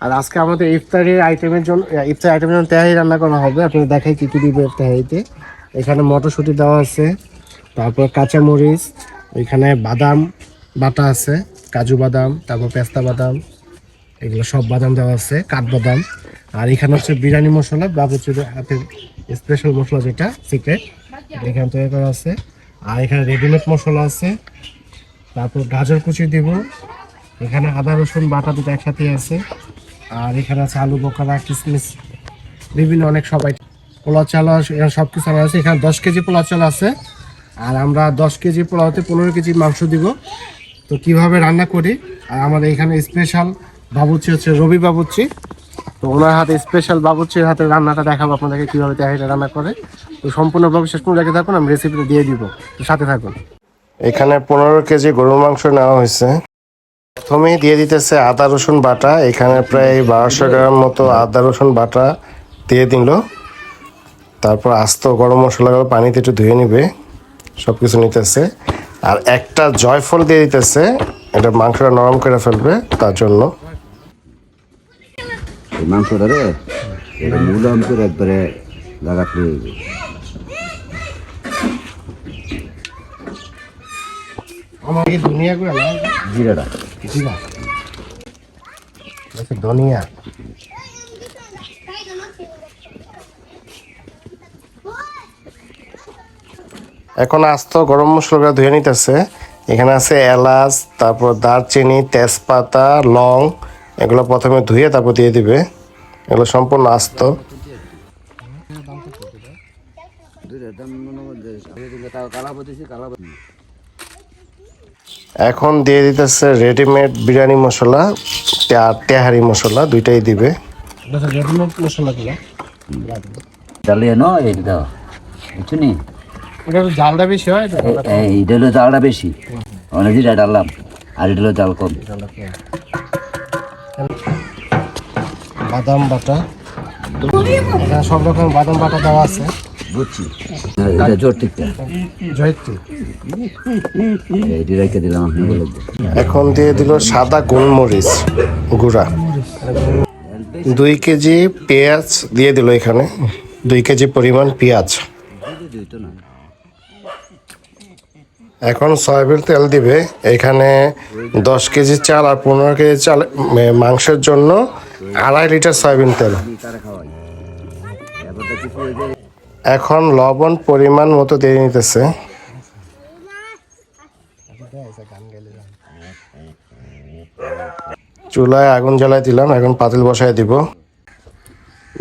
আর আজকে আমাদের ইফতারি আইটেমের জন্য তেহারি রান্না করা হবে। আপনাদের দেখাই কি কি দিবে তেহারিতে। এখানে মটরশুঁটি দেওয়া আছে, তারপর কাঁচামরিচ, এখানে বাদাম বাটা আছে, কাজু বাদাম, তারপর পেস্তা বাদাম, এগুলো সব বাদাম দেওয়া আছে, কাঠবাদাম। আর এখানে হচ্ছে বিরিয়ানি মশলা, বাবুর্চির হাতের স্পেশাল মশলা, যেটা সিক্রেট, এখানে তৈরি করা আছে। আর এখানে রেডিমেড মশলা আছে, তারপর গাজর কুচি দিব, এখানে আদা রসুন বাটা দুটো একসাথে আছে। আর এখানে আছে আলু বোখারা, কিশমিশ, বিভিন্ন অনেক সবাই পোলাও চাল সব কিছু আছে। এখানে 10 কেজি পোলাও চাল আছে। আর আমরা 10 কেজি পোলাওতে 15 কেজি মাংস দিব। তো কিভাবে রান্না করি, আর আমাদের এখানে স্পেশাল বাবুর্চি হচ্ছে রবি বাবুর্চি। তো ওনার হাতে স্পেশাল বাবুর্চির হাতে রান্নাটা দেখাবো আপনাদেরকে কীভাবে তেহারিটা রান্না করে। তো সম্পূর্ণ ব্লগ শেষ করে রেখে থাকুন, আমি রেসিপিটা দিয়ে দিব, তো সাথে থাকুন। এখানে 15 কেজি গরুর মাংস নেওয়া হয়েছে। প্রথমেই দিয়ে দিতেছে আদা রসুন বাটা। এখানে প্রায় 1200 গ্রাম মতো আদা রসুন বাটা দিয়ে দিল। তারপর আস্ত গরম মশলাগুলো পানিতে একটু ধুয়ে নিবে, সব কিছু নিতেছে। আর একটা জয়ফল দিয়ে দিতেছে, এটা মাংসটা নরম করে ফেলবে তার জন্য। মাংসটা রে মুলাম করে একবারে লাগাতে আমাকে ধনিয়া করে না, জিরাটা জিরা, ধনিয়া। এখন আস্ত গরম মশলাটা ধুয়ে নিতেছে। এখানে আছে এলাচ, তারপর দারচিনি, তেজপাতা, লং, এগুলো প্রথমে ধুয়ে তারপর দিয়ে দিবে। এগুলো সম্পূর্ণ আস্ত। এখন দিয়ে দিতেছে রেডিমেড বিরিয়ানি মশলা, তেহারি মশলা, দুইটাই দিবে। রেডিমেড মশলাগুলো ডালিয়ে ন এইটা বুঝছো নি, এটা জালটা বেশি হয়, এইটা হলো জালটা বেশি, অনেক জিরা ডাললাম, আর এটা হলো জাল কম। বাদাম বাটা, সব রকম বাদাম বাটা দেওয়া আছে, বুঝছি। এটা জোরটিকটা জয়ত্রী এইটি রেখে দিলাম আপনি বলে। এখন দিয়ে দিল সাদা গোলমরিচ গুঁড়া। 2 কেজি পেঁয়াজ দিয়ে দিল, এখানে 2 কেজি পরিমাণ পেঁয়াজ। এখন সয়াবিন তেল দিবে। এখানে 10 কেজি চাল আর 15 কেজি চাল মাংসের জন্য 2.5 লিটার সয়াবিন তেল। এখন লবণ পরিমাণ মতো দিয়ে নিতেছে। চুলায় আগুন জ্বালাই দিলাম, এখন পাতিল বসাই দিব।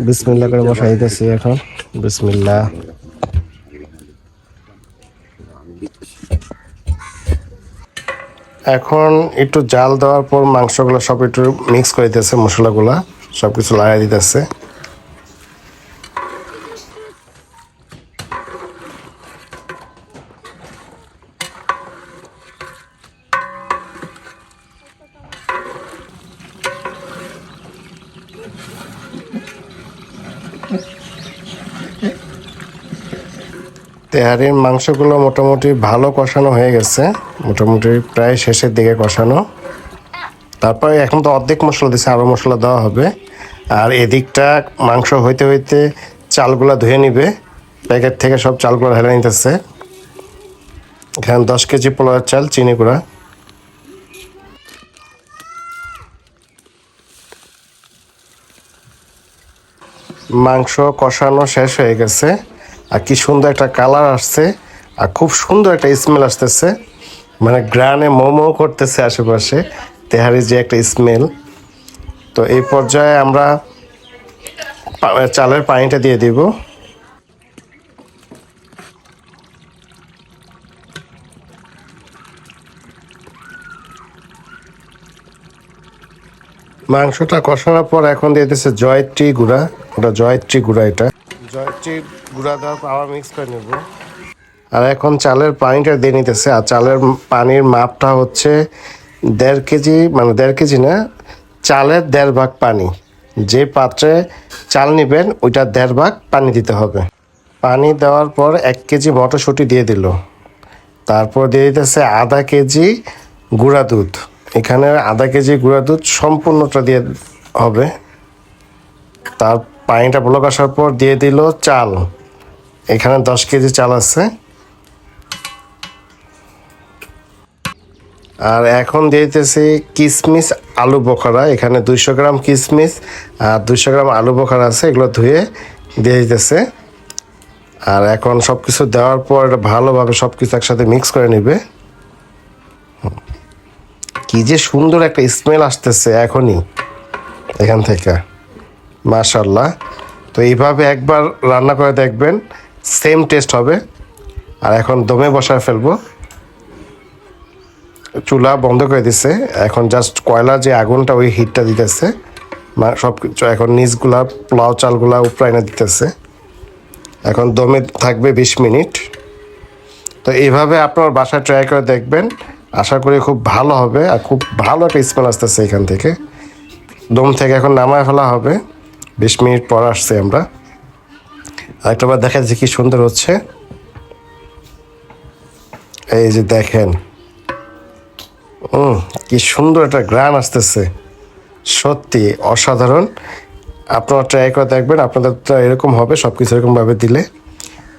বিসমিল্লাহ করে বসাই দিতেছি এখন। বিসমিল্লাহ। এখন একটু জাল দেওয়ার পর মাংসগুলো সব একটু মিক্স করে দিতেছে, মশলাগুলা সব কিছু লাগাই দিতেছে। তেহারির মাংসগুলো মোটামুটি ভালো কষানো হয়ে গেছে, মোটামুটি প্রায় শেষের দিকে কষানো। তারপরে এখন তো অর্ধেক মশলা দিচ্ছে, আরও মশলা দেওয়া হবে। আর এদিকটা মাংস হইতে হইতে চালগুলো ধুয়ে নিবে, প্যাকেট থেকে সব চালগুলো ঢেলে নিতেছে। এখানে 10 কেজি পোলাওয়ের চাল, চিনি গুঁড়া। মাংস কষানো শেষ হয়ে গেছে, আর কি সুন্দর একটা কালার আসছে, আর খুব সুন্দর একটা স্মেল আসতেছে, মানে গ্রানে মোমো করতেছে আশেপাশে, তেহারির যে একটা স্মেল। তো এই পর্যায়ে আমরা চালের পানিটা দিয়ে দিব। মাংসটা কষানোর পর এখন দিয়ে দিচ্ছে জয়ত্রী গুঁড়া, ওটা জয়ত্রী গুঁড়া, এটা জয়ত্রী গুঁড়া দেওয়ার পর আবার মিক্স করে নেব। আর এখন চালের পানিটা দিয়ে নিতেছে। আর চালের পানির মাপটা হচ্ছে 1.5 কেজি, মানে 1.5 কেজি না, চালের 1.5 ভাগ পানি, যে পাত্রে চাল নেবেন ওইটা 1.5 ভাগ পানি দিতে হবে। পানি দেওয়ার পর 1 কেজি মটরশুঁটি দিয়ে দিল। তারপর দিয়ে দিতেছে আধা কেজি গুঁড়া দুধ। এখানে আধা কেজি গুঁড়া দুধ সম্পূর্ণটা দিয়ে হবে। তার পানিটা বলক আসার পর দিয়ে দিল চাল। এখানে 10 কেজি চাল আছে। আর এখন দিয়ে দিতেছি কিশমিশ আলু বোখারা। এখানে 200 গ্রাম কিশমিশ আর 200 গ্রাম আলু বোখারা আছে, এগুলো ধুয়ে দিয়ে দিতেছে। আর এখন সব কিছু দেওয়ার পর ভালোভাবে সব কিছু একসাথে মিক্স করে নেবে। কি যে সুন্দর একটা স্মেল আসতেছে এখনই এখান থেকে, মাশাআল্লাহ। তো এইভাবে একবার রান্না করে দেখবেন, সেম টেস্ট হবে। আর এখন দমে বসায় ফেলবো। চুলা বন্ধ করে দিছে, এখন জাস্ট কয়লার যে আগুনটা ওই হিটটা দিতেছে। সব কিছু এখন নিচগুলা পোলাও চালগুলা উপরে এনে দিতেছে। এখন দমে থাকবে 20 মিনিট। তো এইভাবে আপনার বাসায় ট্রাই করে দেখবেন, আশা করি খুব ভালো হবে। আর খুব ভালো একটা স্মেল আসতেছে এখান থেকে। দম থেকে এখন নামায় ফেলা হবে। 20 মিনিট পর আসছে আমরা। আরেকটা বার দেখা যাচ্ছে কি সুন্দর হচ্ছে। এই যে দেখেন, কি সুন্দর একটা গ্রান আসতেছে, সত্যি অসাধারণ। আপনারা ট্রাই করে দেখবেন, আপনাদেরটা এরকম হবে সব কিছু এরকমভাবে দিলে।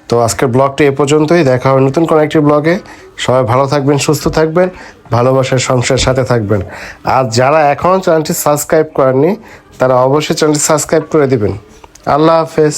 তো আজকের ব্লগটি এ পর্যন্তই, দেখা হবে নতুন কোনো একটি ব্লগে। সবাই ভালো থাকবেন, সুস্থ থাকবেন, ভালোবাসার সংসারের সাথে থাকবেন। আর যারা এখনও চ্যানেলটি সাবস্ক্রাইব করেননি তারা অবশ্যই চ্যানেলটি সাবস্ক্রাইব করে দিবেন। আল্লাহ হাফেজ।